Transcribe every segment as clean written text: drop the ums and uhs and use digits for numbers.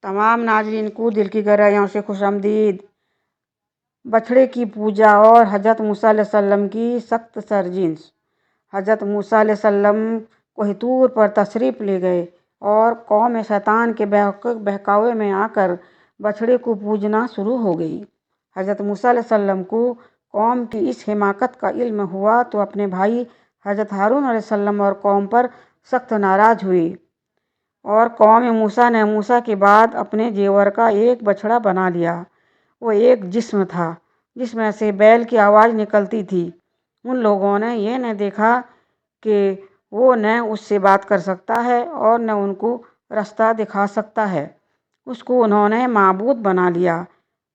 तमाम नाज़रीन को दिल की गहराइयों से खुशामदीद। बछड़े की पूजा और हज़रत मूसा अलैहिस्सलाम की सख्त सर्जिश। हज़रत मूसा अलैहिस्सलाम कोह तूर पर तशरीफ़ ले गए और कौम शैतान के बहकावे में आकर बछड़े को पूजना शुरू हो गई। हज़रत मूसा अलैहिस्सलाम को कौम की इस हिमाकत का इल्म हुआ तो अपने भाई हज़रत हारून अलैहिस्सलाम और कौम पर सख्त नाराज़ हुए और कौम मूसा ने मूसा के बाद अपने जेवर का एक बछड़ा बना लिया। वो एक जिस्म था जिसमें से बैल की आवाज़ निकलती थी। उन लोगों ने यह न देखा कि वो न उससे बात कर सकता है और न उनको रास्ता दिखा सकता है। उसको उन्होंने माबूद बना लिया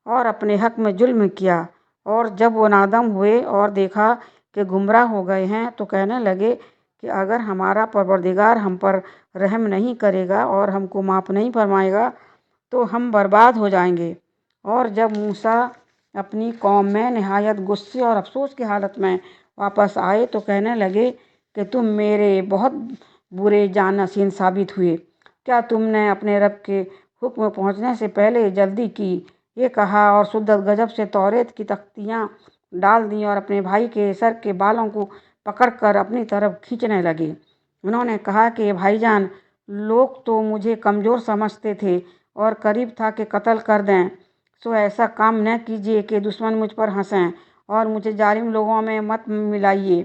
और अपने हक में जुल्म किया। और जब वो नादम हुए और देखा कि गुमराह हो गए हैं तो कहने लगे कि अगर हमारा परवरदिगार हम पर रहम नहीं करेगा और हमको माफ़ नहीं फरमाएगा तो हम बर्बाद हो जाएंगे। और जब मूसा अपनी कौम में नहायत गुस्से और अफसोस की हालत में वापस आए तो कहने लगे कि तुम मेरे बहुत बुरे जानशीन साबित हुए। क्या तुमने अपने रब के हुक्म पहुँचने से पहले जल्दी की? ये कहा और शुद्दत गजब से तौरेत की तख्तियाँ डाल दी और अपने भाई के सर के बालों को पकड़कर अपनी तरफ खींचने लगे। उन्होंने कहा कि भाईजान, लोग तो मुझे कमज़ोर समझते थे और करीब था कि कत्ल कर दें, सो ऐसा काम न कीजिए कि दुश्मन मुझ पर हंसें और मुझे जालिम लोगों में मत मिलाइए।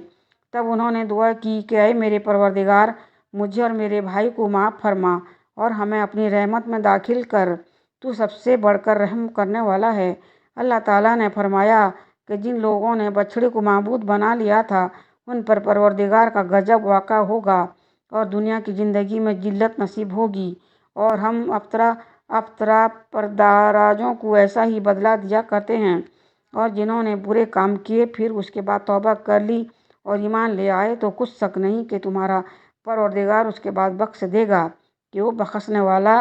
तब उन्होंने दुआ की कि ऐ मेरे परवरदिगार, मुझे और मेरे भाई को माफ़ फरमा और हमें अपनी रहमत में दाखिल कर, तू सबसे बढ़कर रहम करने वाला है। अल्लाह ताला ने फरमाया कि जिन लोगों ने बछड़े को माबूद बना लिया था उन पर परवरदिगार का गजब वाक़ा होगा और दुनिया की ज़िंदगी में जिल्लत नसीब होगी और हम अफ्तरा परदाराजों को ऐसा ही बदला दिया करते हैं। और जिन्होंने बुरे काम किए फिर उसके बाद तौबा कर ली और ईमान ले आए तो कुछ शक नहीं कि तुम्हारा परवरदिगार उसके बाद बख्श देगा कि वो बख्शने वाला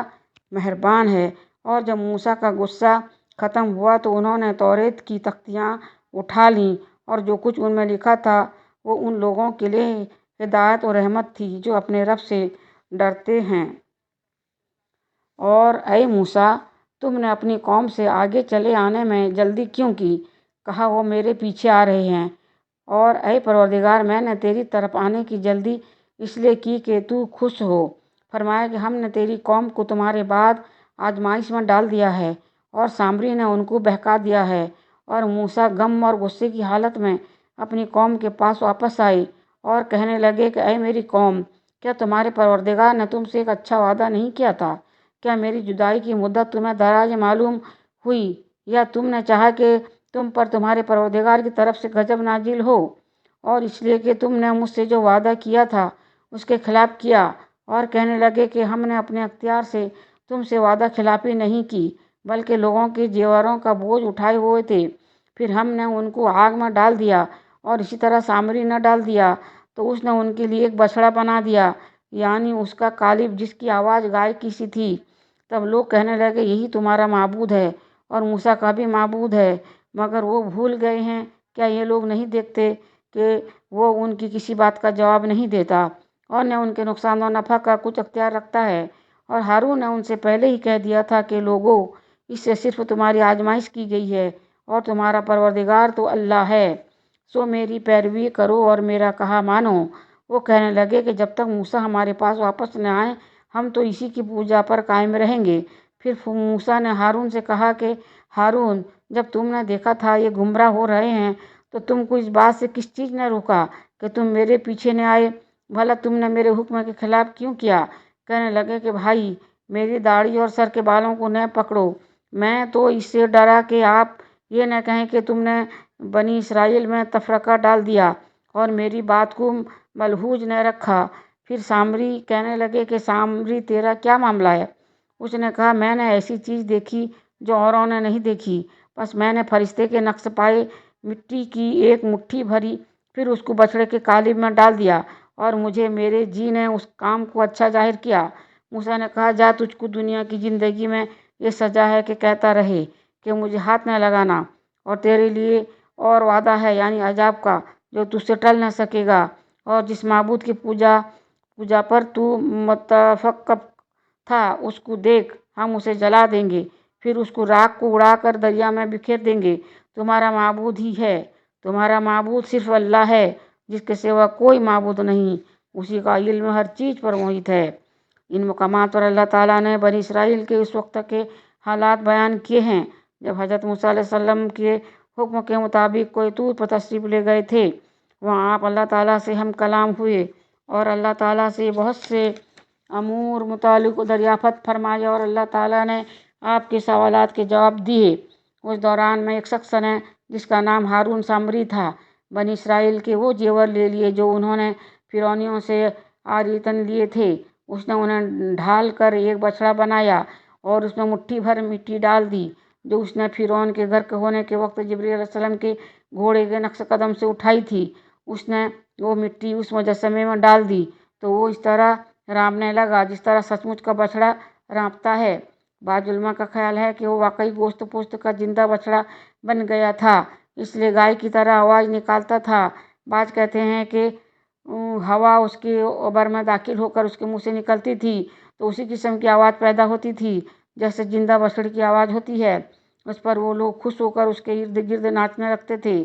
मेहरबान है। और जब मूसा का गुस्सा ख़त्म हुआ तो उन्होंने तौरेत की तख्तियाँ उठा लीं और जो कुछ उनमें लिखा था वो उन लोगों के लिए हिदायत और रहमत थी जो अपने रब से डरते हैं। और ऐ मूसा, तुमने अपनी कौम से आगे चले आने में जल्दी क्यों की? कहा, वो मेरे पीछे आ रहे हैं। और ऐ परवरदिगार, मैंने तेरी तरफ आने की जल्दी इसलिए की कि तू खुश हो। फरमाया कि हमने तेरी कौम को तुम्हारे बाद आजमाइश में डाल दिया है और सामरी ने उनको बहका दिया है। और मूसा गम और गुस्से की हालत में अपनी कौम के पास वापस आए और कहने लगे कि ऐ मेरी कौम, क्या तुम्हारे परवरदिगार ने तुमसे एक अच्छा वादा नहीं किया था? क्या मेरी जुदाई की मुद्दत तुम्हें दराज मालूम हुई या तुमने चाहा कि तुम पर तुम्हारे परवरदिगार की तरफ से गजब नाजिल हो और इसलिए कि तुमने मुझसे जो वादा किया था उसके खिलाफ किया? और कहने लगे कि हमने अपने अख्तियार से तुमसे वादा खिलाफी नहीं की बल्कि लोगों के जेवरों का बोझ उठाए हुए थे, फिर हमने उनको आग में डाल दिया और इसी तरह सामरी न डाल दिया तो उसने उनके लिए एक बछड़ा बना दिया, यानी उसका कालिब जिसकी आवाज़ गाय की सी थी। तब लोग कहने लगे यही तुम्हारा माबूद है और मूसा का भी माबूद है, मगर वो भूल गए हैं। क्या ये लोग नहीं देखते कि वो उनकी किसी बात का जवाब नहीं देता और न उनके नुकसान और नफ़ा का कुछ अख्तियार रखता है? और हारून ने उनसे पहले ही कह दिया था कि लोगों, इससे सिर्फ तुम्हारी आजमाइश की गई है और तुम्हारा परवरदिगार तो अल्लाह है, सो मेरी पैरवी करो और मेरा कहा मानो। वो कहने लगे कि जब तक मूसा हमारे पास वापस न आए हम तो इसी की पूजा पर कायम रहेंगे। फिर मूसा ने हारून से कहा कि हारून, जब तुमने देखा था ये गुमराह हो रहे हैं तो तुमको इस बात से किस चीज़ ने रोका कि तुम मेरे पीछे न आए? भला तुमने मेरे हुक्म के खिलाफ क्यों किया? कहने लगे कि भाई, मेरी दाढ़ी और सर के बालों को न पकड़ो। मैं तो इससे डरा कि आप ये न कहें कि तुमने बनी इसराइल में तफरका डाल दिया और मेरी बात को मलहूज न रखा। फिर सामरी कहने लगे कि सामरी, तेरा क्या मामला है? उसने कहा, मैंने ऐसी चीज़ देखी जो औरों ने नहीं देखी। बस मैंने फरिश्ते के नक्श पाए, मिट्टी की एक मुट्ठी भरी, फिर उसको बछड़े के कालिब में डाल दिया और मुझे मेरे जी ने उस काम को अच्छा जाहिर किया। मूसा ने कहा, जा, तुझको दुनिया की ज़िंदगी में ये सज़ा है कि कहता रहे कि मुझे हाथ न लगाना, और तेरे लिए और वादा है यानी अजाब का जो तुझसे टल न सकेगा। और जिस माबूद की पूजा पर तू मुतफक्क था उसको देख, हम उसे जला देंगे, फिर उसको राख को उड़ा कर दरिया में बिखेर देंगे। तुम्हारा माबूद ही है, तुम्हारा माबूद सिर्फ अल्लाह है, जिसके सिवा कोई माबूद नहीं, उसी का इल्म हर चीज़ पर मोहित है। इन मकामात पर अल्लाह ताला ने बनी इसराइल के उस वक्त के हालात बयान किए हैं जब हज़रत मूसा अलैहिस्सलाम के हुक्म के मुताबिक कोई तूर पर तशरीफ़ ले गए थे। वहाँ आप अल्लाह ताला से हम कलाम हुए और अल्लाह ताला से बहुत से अमूर मुतालिक दरियाफ़त फरमाए और अल्लाह ताला ने आपके सवालात के जवाब दिए। उस दौरान में एक शख्स ने जिसका नाम हारून सामरी था, बनी इसराइल के वो जेवर ले लिए जो उन्होंने फिरौनियों से आरितन लिए थे। उसने उन्हें ढाल कर एक बछड़ा बनाया और उसमें मुट्ठी भर मिट्टी डाल दी जो उसने फिरौन के घर के होने के वक्त जिब्रील अलैहिस्सलाम के घोड़े के नक्श कदम से उठाई थी। उसने वो मिट्टी उस मुजस्समे में डाल दी तो वो इस तरह रांपने लगा जिस तरह सचमुच का बछड़ा रांपता है। बाज़ उलमा का ख्याल है कि वो वाकई गोश्त पोश्त का जिंदा बछड़ा बन गया था, इसलिए गाय की तरह आवाज़ निकालता था। बाज़ कहते हैं कि हवा उसके उबर में दाखिल होकर उसके मुंह से निकलती थी तो उसी किस्म की आवाज़ पैदा होती थी जैसे जिंदा बछड़े की आवाज़ होती है। उस पर वो लोग खुश होकर उसके इर्द गिर्द नाचने लगते थे।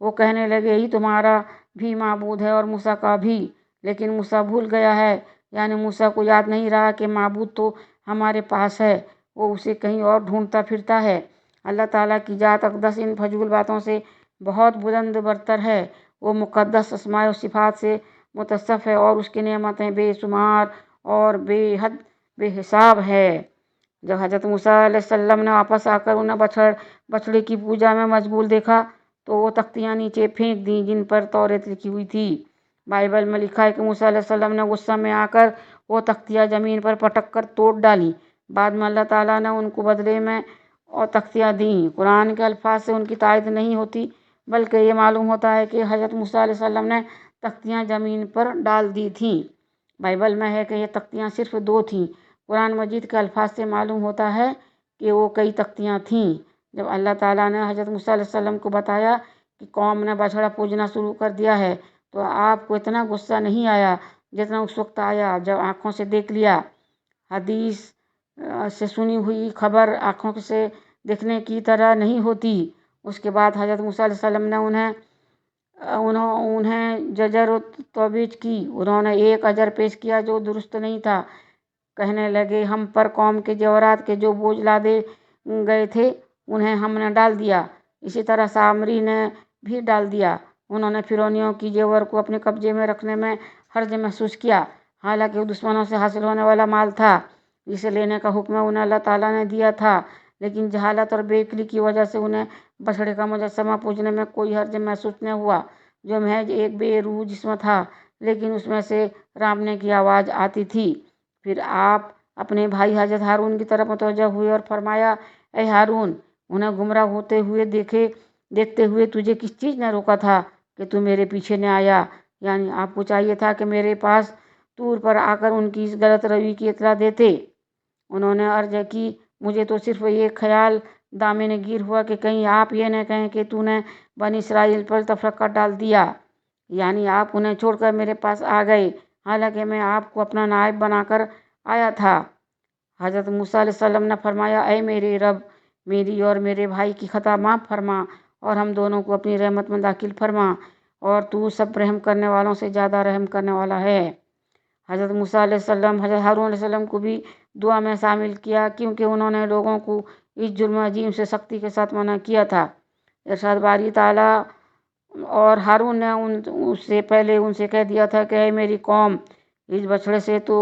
वो कहने लगे, यही तुम्हारा भी माबूद है और मूसा का भी। लेकिन मूसा भूल गया है, यानी मूसा को याद नहीं रहा कि माबूद तो हमारे पास है, वो उसे कहीं और ढूंढता फिरता है। अल्लाह ताला की जात अक़दस इन फजूल बातों से बहुत बुलंद बरतर है। वो मुक़द्दस अस्माए और सिफ़ात से मुतस्सफ़ है और उसकी नेमतें बेशुमार और बेहद बेहिसाब है। जब हज़रत मूसा अलैहिस्सलाम ने वापस आकर उन्हें बछड़े की पूजा में मशगूल देखा तो वो तख्तियाँ नीचे फेंक दी जिन पर तौरेत लिखी हुई थी। बाइबल में लिखा है कि मूसा अलैहिस्सलाम ने गुस्सा में आकर वो तख्तियाँ ज़मीन पर पटक कर तोड़ डाली। बाद में अल्लाह ताला ने उनको बदले में और तख्तियाँ दीं। कुरान के अल्फाज से उनकी तायद नहीं होती, बल्कि ये मालूम होता है कि हज़रत मूसा अलैहिस्सलाम ने तख्तियाँ ज़मीन पर डाल दी थीं। बाइबल में है कि ये तख्तियाँ सिर्फ 2 थीं। कुरान मजीद के अल्फाज से मालूम होता है कि वो कई तख्तियाँ थीं। जब अल्लाह ताला ने हज़रत मूसा अलैहिस्सलाम को बताया कि कौम ने बछड़ा पूजना शुरू कर दिया है तो आपको इतना गुस्सा नहीं आया जितना उस वक्त आया जब आँखों से देख लिया। हदीस से सुनी हुई खबर आँखों से देखने की तरह नहीं होती। उसके बाद हज़रत मूसा अलैहिस्सलाम ने उन्हें जजर व तौबीज की। उन्होंने एक अजर पेश किया जो दुरुस्त नहीं था। कहने लगे, हम पर कौम के जेवरात के जो बोझ लादे गए थे उन्हें हमने डाल दिया। इसी तरह सामरी ने भी डाल दिया। उन्होंने फिरौनियों की जेवर को अपने कब्जे में रखने में हर्ज महसूस किया, हालांकि वो दुश्मनों से हासिल होने वाला माल था जिसे लेने का हुक्म उन्हें अल्लाह ताला ने दिया था। लेकिन जहालत और बेअक्ली की वजह से उन्हें बछड़े का मुजस्समा पूजने में कोई हर्ज महसूस न हुआ, जो महज एक बेरूह जिस्म था, लेकिन उसमें से रांपने की आवाज़ आती थी। फिर आप अपने भाई हज़रत हारून की तरफ मुतवज्जह हुए और फरमाया, ए हारून, उन्हें गुमराह होते हुए देखते हुए तुझे किस चीज़ ने रोका था कि तू मेरे पीछे न आया? यानी आपको चाहिए था कि मेरे पास तूर पर आकर उनकी इस गलत रवि की इत्तला देते। उन्होंने अर्ज की, मुझे तो सिर्फ ये ख्याल दामिन गिर हुआ कि कहीं आप ये न कहें कि तूने बनी इसराइल पर तफरका डाल दिया, यानी आप उन्हें छोड़कर मेरे पास आ गए, हालांकि मैं आपको अपना नायब बनाकर आया था। हज़रत मूसा अलैहिस्सलाम ने फरमाया, ऐ मेरे रब, मेरी और मेरे भाई की खता माफ़ फरमा और हम दोनों को अपनी रहमत में दाखिल फरमा, और तू सब रहम करने वालों से ज़्यादा रहम करने वाला है। हज़रत मूसा अलैहिस्सलाम हज़रत हारून अलैहिस्सलाम को भी दुआ में शामिल किया क्योंकि उन्होंने लोगों को इस जुल्म अजीम से सख्ती के साथ मना किया था। इरशाद बारी ताला, और हारून ने उससे पहले उनसे कह दिया था कि ऐ मेरी कौम, इस बछड़े से तो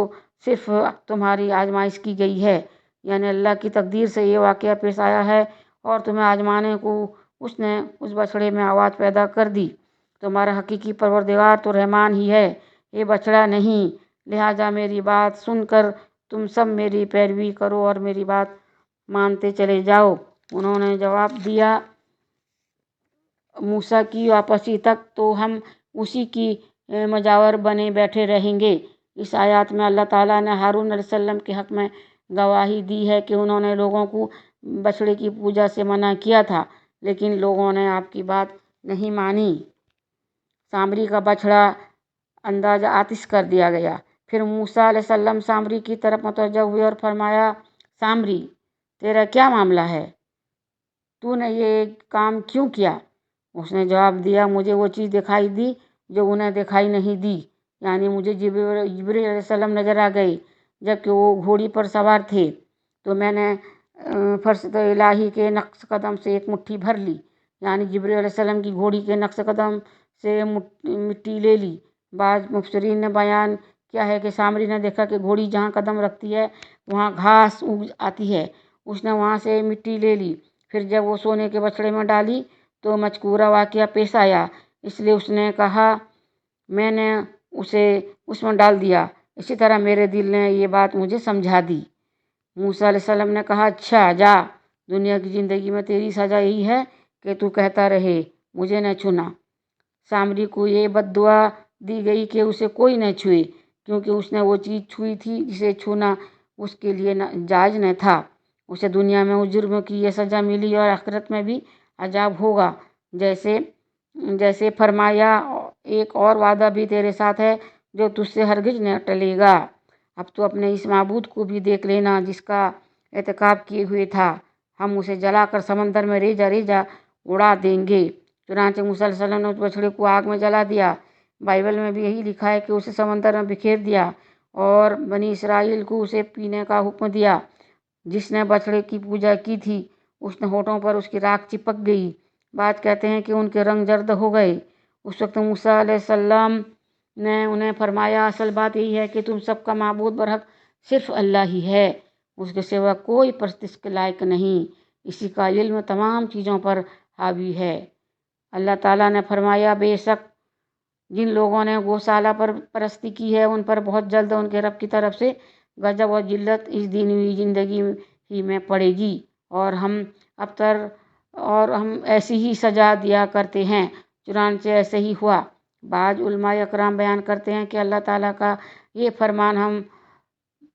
सिर्फ तुम्हारी आजमाइश की गई है, यानी अल्लाह की तकदीर से ये वाक़या पेश आया है और तुम्हें आजमाने को उसने उस बछड़े में आवाज़ पैदा कर दी। तुम्हारा हकीकी परवरदिगार तो रहमान ही है, ये बछड़ा नहीं। लिहाजा मेरी बात सुनकर तुम सब मेरी पैरवी करो और मेरी बात मानते चले जाओ। उन्होंने जवाब दिया, मूसा की वापसी तक तो हम उसी की मजावर बने बैठे रहेंगे। इस आयत में अल्लाह ताला ने हारून अलैहिस्सलाम के हक़ में गवाही दी है कि उन्होंने लोगों को बछड़े की पूजा से मना किया था, लेकिन लोगों ने आपकी बात नहीं मानी। सामरी का बछड़ा अंदाज़ आतिश कर दिया गया। फिर मूसा अलैहिस्सलाम सामरी की तरफ मुतवज्जह हुए और फरमाया, सामरी, तेरा क्या मामला है, तूने ये काम क्यों किया? उसने जवाब दिया, मुझे वो चीज़ दिखाई दी जो उन्हें दिखाई नहीं दी, यानी मुझे जिब्रील अलैहिस्सलाम नज़र आ गए जबकि वो घोड़ी पर सवार थे। तो मैंने फरशत इलाही के नक्श कदम से एक मुट्ठी भर ली, यानी जिब्रील अलैहिस्सलाम की घोड़ी के नक्श कदम से मिट्टी ले ली। बाज़ मुफस्सिरीन ने बयान किया है कि सामरी ने देखा कि घोड़ी जहाँ कदम रखती है वहाँ घास उग आती है। उसने वहाँ से मिट्टी ले ली। फिर जब वो सोने के बछड़े में डाली तो मज़कूरा वाक़या पेश आया, इसलिए उसने कहा मैंने उसे उसमें डाल दिया। इसी तरह मेरे दिल ने ये बात मुझे समझा दी। मूसा अलैहिस्सलाम ने कहा, अच्छा जा, दुनिया की ज़िंदगी में तेरी सज़ा यही है कि तू कहता रहे मुझे न छूना। सामरी को ये बद्दुआ दी गई कि उसे कोई न छुए, क्योंकि उसने वो चीज़ छुई थी जिसे छूना उसके लिए जायज़ न था। उसे दुनिया में उस जुर्म की ये सज़ा मिली और आखिरत में भी अजाब होगा। जैसे जैसे फरमाया, एक और वादा भी तेरे साथ है जो तुझसे हरगिज़ न टलेगा। अब तो अपने इस माबूद को भी देख लेना जिसका एतकाब किए हुए था। हम उसे जलाकर समंदर में रेजा रेजा उड़ा देंगे। चुनांचे मूसा अलैहिस्सलाम ने उस बछड़े को आग में जला दिया। बाइबल में भी यही लिखा है कि उसे समंदर में बिखेर दिया और बनी इसराइल को उसे पीने का हुक्म दिया। जिसने बछड़े की पूजा की थी उसने होठों पर उसकी राख चिपक गई। बात कहते हैं कि उनके रंग जर्द हो गए। उस वक्त मूसा अलैहिस्सलाम ने उन्हें फरमाया, असल बात यही है कि तुम सबका माबूद बरहक सिर्फ अल्लाह ही है, उसके सिवा कोई परस्तिश के लायक नहीं। इसी का इल्म तमाम चीज़ों पर हावी है। अल्लाह ताला ने फरमाया, बेशक जिन लोगों ने गौशाला पर परस्ती की है उन पर बहुत जल्द उनके रब की तरफ से गजब और जिल्लत इस दीनवी ज़िंदगी ही में पड़ेगी और हम ऐसी ही सज़ा दिया करते हैं। चुनांचे ऐसे ही हुआ। बाज़ उलमाए अकराम बयान करते हैं कि अल्लाह ताला का ये फरमान हम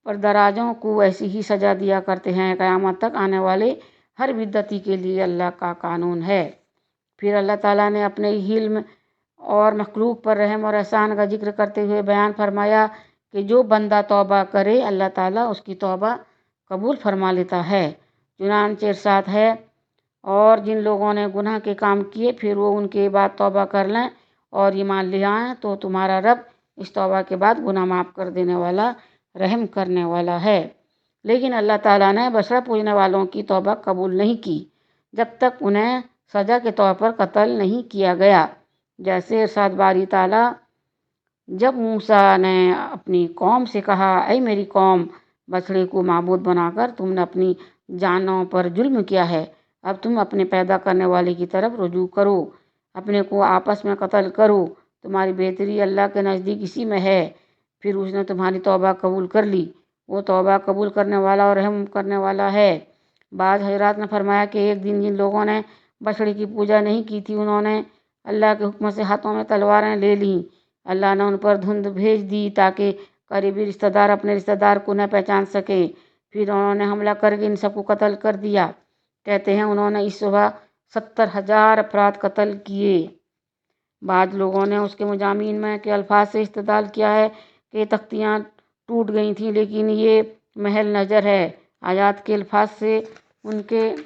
पर दराजों को ऐसी ही सज़ा दिया करते हैं। क़यामत तक आने वाले हर बिद्दती के लिए अल्लाह का कानून है। फिर अल्लाह ताला ने अपने हिल्म और मखलूक पर रहम और एहसान का जिक्र करते हुए बयान फरमाया कि जो बंदा तौबा करे अल्लाह ताला उसकी तौबा कबूल फरमा लेता है। चुनांचे इरशाद है, और जिन लोगों ने गुनाह के काम किए फिर वो उनके बाद तौबा कर लें और ईमान ले आएँ तो तुम्हारा रब इस तौबा के बाद गुनाह माफ़ कर देने वाला, रहम करने वाला है। लेकिन अल्लाह ताला ने बछड़ा पूजने वालों की तौबा कबूल नहीं की जब तक उन्हें सज़ा के तौर पर कत्ल नहीं किया गया। जैसे इरशाद बारी ताला, जब मूसा ने अपनी कौम से कहा, ऐ मेरी कौम, बछड़े को माबूद बनाकर तुमने अपनी जानों पर जुल्म किया है। अब तुम अपने पैदा करने वाले की तरफ रुजू करो, अपने को आपस में कत्ल करो, तुम्हारी बेहतरी अल्लाह के नज़दीक इसी में है। फिर उसने तुम्हारी तौबा कबूल कर ली। वो तौबा कबूल करने वाला और रहम करने वाला है। बाज़ हज़रात ने फरमाया कि एक दिन जिन लोगों ने बछड़े की पूजा नहीं की थी उन्होंने अल्लाह के हुक्म से हाथों में तलवारें ले लीं। अल्लाह ने उन पर धुंध भेज दी ताकि करीबी रिश्तेदार अपने रिश्तेदार को न पहचान सके। फिर उन्होंने हमला करके इन सबको कत्ल कर दिया। कहते हैं उन्होंने इस सुबह 70,000 अफराद कत्ल किए। बाद लोगों ने उसके मजामीन में के अल्फाज से इस्तेदलाल किया है कि तख्तियाँ टूट गई थीं, लेकिन ये महल नज़र है। आयात के अल्फाज से उनके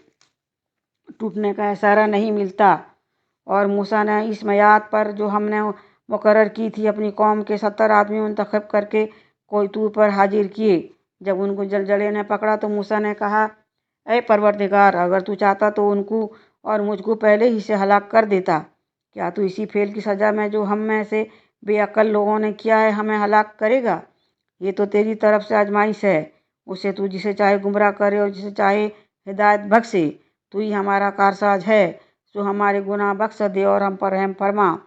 टूटने का इशारा नहीं मिलता। और मूसा ने इस मियाद पर जो हमने मुकर्रर की थी अपनी कौम के 70 आदमी मुंतखब करके कोई तूर पर हाजिर किए। जब उनको जलजले ने पकड़ा तो मूसा ने कहा, ऐ परवरदिगार, अगर तू चाहता तो उनको और मुझको पहले ही से हलाक कर देता। क्या तू इसी फेल की सज़ा में जो हम में से बेअक्ल लोगों ने किया है हमें हलाक करेगा? ये तो तेरी तरफ से आजमाइश है। उसे तू जिसे चाहे गुमराह करे और जिसे चाहे हिदायत बख्शे। तू ही हमारा कारसाज है, जो हमारे गुनाह बख्श दे और हम पर रहम फरमा।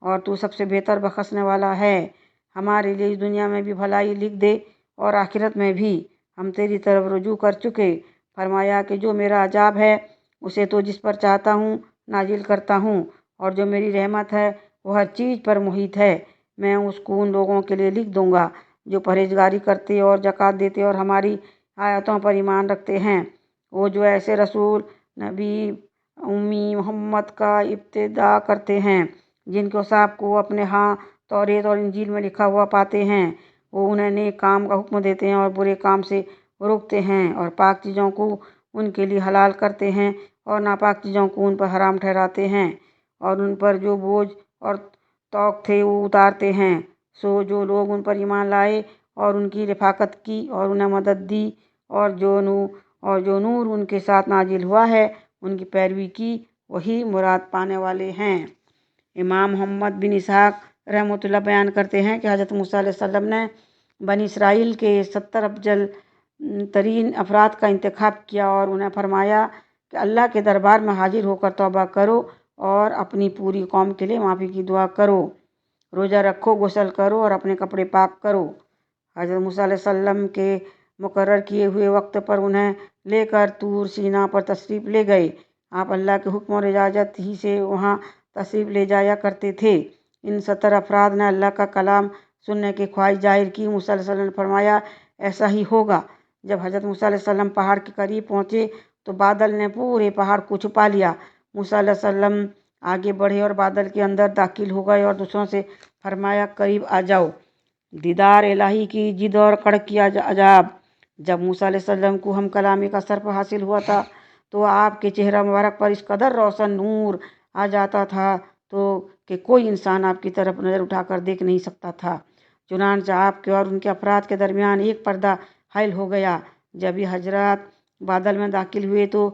और तू सबसे बेहतर बख्शने वाला है। हमारे लिए इस दुनिया में भी भलाई लिख दे और आखिरत में भी। हम तेरी तरफ रुजू कर चुके। फरमाया कि जो मेरा अजाब है उसे तो जिस पर चाहता हूँ नाजिल करता हूँ, और जो मेरी रहमत है वो हर चीज़ पर मुहित है। मैं उसको उन लोगों के लिए लिख दूँगा जो परहेजगारी करते और ज़कात देते और हमारी आयतों पर ईमान रखते हैं। वो जो ऐसे रसूल नबी उम्मी मोहम्मद का इब्तिदा करते हैं जिनको साहब को अपने हाँ तौरेत और इंजील में लिखा हुआ पाते हैं। वो उन्हें नेक काम का हुक्म देते हैं और बुरे काम से روکتے ہیں اور پاک چیزوں کو ان کے لیے حلال کرتے ہیں اور ناپاک چیزوں کو ان پر حرام ٹھہراتے ہیں اور ان پر جو بوجھ اور توق تھے وہ اتارتے ہیں۔ سو جو لوگ ان پر ایمان لائے اور ان کی رفاقت کی اور انہیں مدد دی اور جو نور ان کے ساتھ نازل ہوا ہے ان کی پیروی کی، وہی مراد پانے والے ہیں۔ امام محمد بن اسحاق رحمۃ اللہ بیان کرتے ہیں کہ حضرت موسیٰ علیہ السلام نے بنی اسرائیل کے 70 افضل ترین افراد کا انتخاب کیا اور انہیں فرمایا کہ اللہ کے دربار میں حاضر ہو کر توبہ کرو اور اپنی پوری قوم کے لیے معافی کی دعا کرو، روزہ رکھو، غسل کرو اور اپنے کپڑے پاک کرو۔ حضرت موسیٰ علیہ السلام کے مقرر کیے ہوئے وقت پر انہیں لے کر طور سینا پر تشریف لے گئے۔ آپ اللہ کے حکم اور اجازت ہی سے وہاں تشریف لے جایا کرتے تھے۔ ان 70 افراد نے اللہ کا کلام سننے کی خواہش ظاہر کی۔ موسیٰ علیہ السلام نے فرمایا ایسا ہی ہوگا۔ جب حضرت موسیٰ علیہ السلام پہاڑ کے قریب پہنچے تو بادل نے پورے پہاڑ کو چھپا لیا۔ موسیٰ علیہ السلام آگے بڑھے اور بادل کے اندر داخل ہو گئے اور دوسروں سے فرمایا قریب آ جاؤ۔ دیدار الہی کی جد اور کڑک کی عجاب۔ جب موسیٰ علیہ السلام کو ہم کلامی کا شرف حاصل ہوا تھا تو آپ کے چہرہ مبارک پر اس قدر روشن نور آ جاتا تھا کہ کوئی انسان آپ کی طرف نظر اٹھا کر دیکھ نہیں سکتا تھا۔ چنانچہ آپ کے اور ان کے افراد کے درمیان ایک پردہ حائل ہو گیا۔ جب یہ حضرات بادل میں داخل ہوئے تو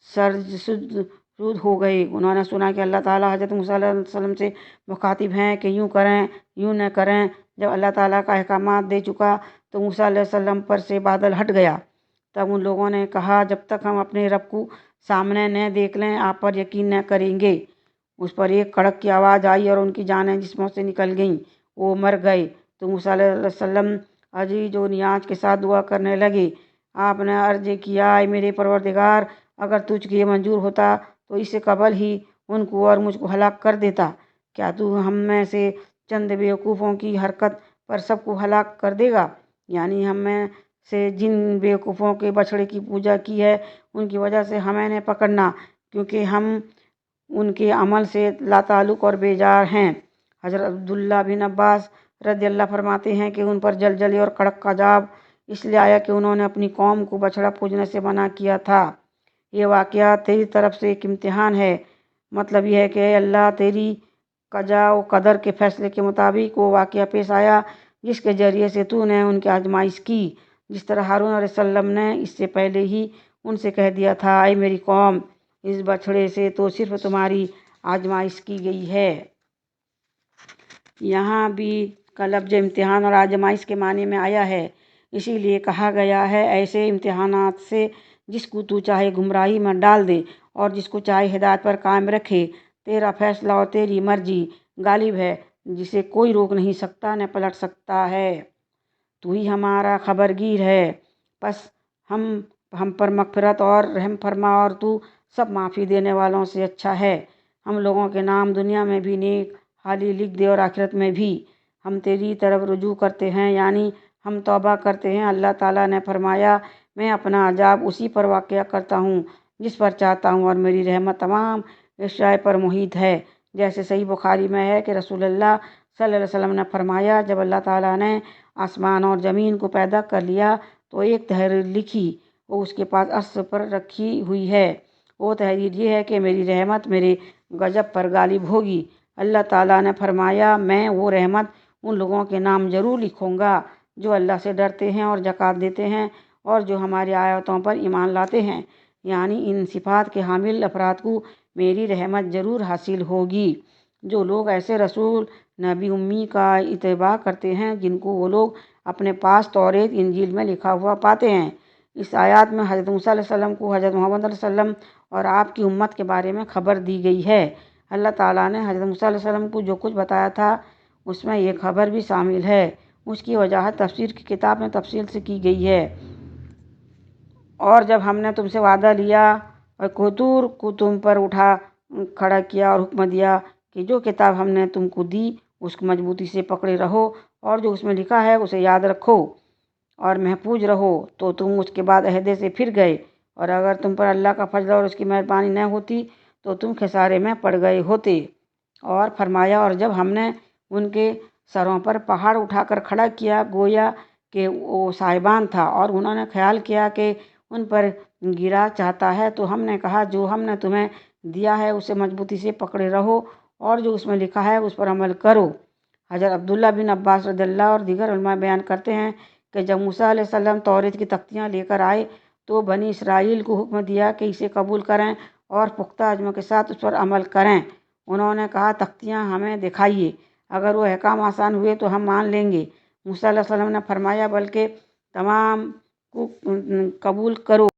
سرد ہو گئے۔ انہوں نے سنا کہ اللہ تعالیٰ حضرت موسیٰ علیہ السلام سے مخاطب ہیں کہ یوں کریں، یوں نہ کریں۔ جب اللہ تعالیٰ کا احکامات دے چکا تو موسیٰ علیہ السلام پر سے بادل ہٹ گیا۔ تب ان لوگوں نے کہا جب تک ہم اپنے رب کو سامنے نہ دیکھ لیں آپ پر یقین نہ کریں گے۔ اس پر ایک کڑک کی آواز آئی اور ان کی جانیں جسموں سے نکل گئیں، وہ مر گئے۔ تو موسیٰ علیہ السلام عجیز و نیاز کے ساتھ دعا کرنے لگے۔ آپ نے عرض کیا اے میرے پروردگار، اگر تجھ کو یہ منظور ہوتا تو اس سے قبل ہی ان کو اور مجھ کو ہلاک کر دیتا۔ کیا تو ہم میں سے چند بیوقوفوں کی حرکت پر سب کو ہلاک کر دے گا؟ یعنی ہم میں سے جن بیوقوفوں کے بچھڑے کی پوجا کی ہے ان کی وجہ سے ہمیں نہ پکڑنا، کیونکہ ہم ان کے عمل سے لاتعلق اور بیزار ہیں۔ حضرت عبداللہ بن عباس رضی اللہ فرماتے ہیں کہ ان پر زلزلے اور کڑک کا عذاب اس لیے آیا کہ انہوں نے اپنی قوم کو بچھڑا پوجنے سے منع کیا تھا۔ یہ واقعہ تیری طرف سے ایک امتحان ہے، مطلب یہ ہے کہ اے اللہ تیری قضاء و قدر کے فیصلے کے مطابق وہ واقعہ پیش آیا جس کے ذریعے سے تو نے ان کی آزمائش کی، جس طرح ہارون علیہ السلام نے اس سے پہلے ہی ان سے کہہ دیا تھا اے میری قوم، اس بچھڑے سے تو صرف تمہاری آزمائش کی گئی ہے۔ یہاں بھی کا لفظ امتحان اور آزمائش کے معنی میں آیا ہے، اسی لیے کہا گیا ہے ایسے امتحانات سے جس کو تو چاہے گمراہی میں ڈال دے اور جس کو چاہے ہدایت پر قائم رکھے۔ تیرا فیصلہ اور تیری مرضی غالب ہے، جسے کوئی روک نہیں سکتا نہ پلٹ سکتا ہے۔ تو ہی ہمارا خبرگیر ہے، پس ہم پر مغفرت اور رحم فرما اور تو سب معافی دینے والوں سے اچھا ہے۔ ہم لوگوں کے نام دنیا میں بھی نیک حالی لکھ دے اور آخرت میں بھی۔ ہم تیری طرف رجوع کرتے ہیں، یعنی ہم توبہ کرتے ہیں۔ اللہ تعالیٰ نے فرمایا میں اپنا عذاب اسی پر واقع کرتا ہوں جس پر چاہتا ہوں اور میری رحمت تمام اشیاء پر محیط ہے۔ جیسے صحیح بخاری میں ہے کہ رسول اللہ صلی اللہ علیہ وسلم نے فرمایا جب اللہ تعالیٰ نے آسمان اور زمین کو پیدا کر لیا تو ایک تحریر لکھی، وہ اس کے پاس عرش پر رکھی ہوئی ہے۔ وہ تحریر یہ ہے کہ میری رحمت میرے غضب پر غالب ہوگی۔ اللہ تعالیٰ نے فرمایا میں وہ رحمت ان لوگوں کے نام ضرور لکھوں گا جو اللہ سے ڈرتے ہیں اور زکوٰۃ دیتے ہیں اور جو ہماری آیتوں پر ایمان لاتے ہیں، یعنی ان صفات کے حامل افراد کو میری رحمت ضرور حاصل ہوگی۔ جو لوگ ایسے رسول نبی امی کا اتباع کرتے ہیں جن کو وہ لوگ اپنے پاس توریت انجیل میں لکھا ہوا پاتے ہیں۔ اس آیات میں حضرت موسیٰ علیہ السلام کو حضرت محمد علیہ السلام اور آپ کی امت کے بارے میں خبر دی گئی ہے۔ اللہ تعالیٰ نے حضرت موسیٰ علیہ السلام کو جو کچھ بتایا تھا اس میں یہ خبر بھی شامل ہے۔ اس کی وضاحت تفسیر کی کتاب میں تفصیل سے کی گئی ہے۔ اور جب ہم نے تم سے وعدہ لیا اور کوہ طور کو تم پر اٹھا کھڑا کیا اور حکم دیا کہ جو کتاب ہم نے تم کو دی اس کو مضبوطی سے پکڑے رہو اور جو اس میں لکھا ہے اسے یاد رکھو اور محفوظ رہو، تو تم اس کے بعد عہدے سے پھر گئے، اور اگر تم پر اللہ کا فضل اور اس کی مہربانی نہ ہوتی تو تم خسارے میں پڑ گئے ہوتے۔ اور فرمایا اور جب ہم نے ان کے سروں پر پہاڑ اٹھا کر کھڑا کیا گویا کہ وہ صاحبان تھا اور انہوں نے خیال کیا کہ ان پر گرا چاہتا ہے، تو ہم نے کہا جو ہم نے تمہیں دیا ہے اسے مضبوطی سے پکڑے رہو اور جو اس میں لکھا ہے اس پر عمل کرو۔ حضرت عبداللہ بن عباس رضی اللہ اور دیگر علماء بیان کرتے ہیں کہ جب موسیٰ علیہ السلام توریت کی تختیاں لے کر آئے تو بنی اسرائیل کو حکم دیا کہ اسے قبول کریں اور پختہ عزم کے ساتھ اس پر عمل کریں۔ انہوں نے کہا تختیاں ہمیں دکھائیے، اگر وہ احکام آسان ہوئے تو ہم مان لیں گے۔ موسیٰ علیہ السلام نے فرمایا بلکہ تمام کو قبول کرو۔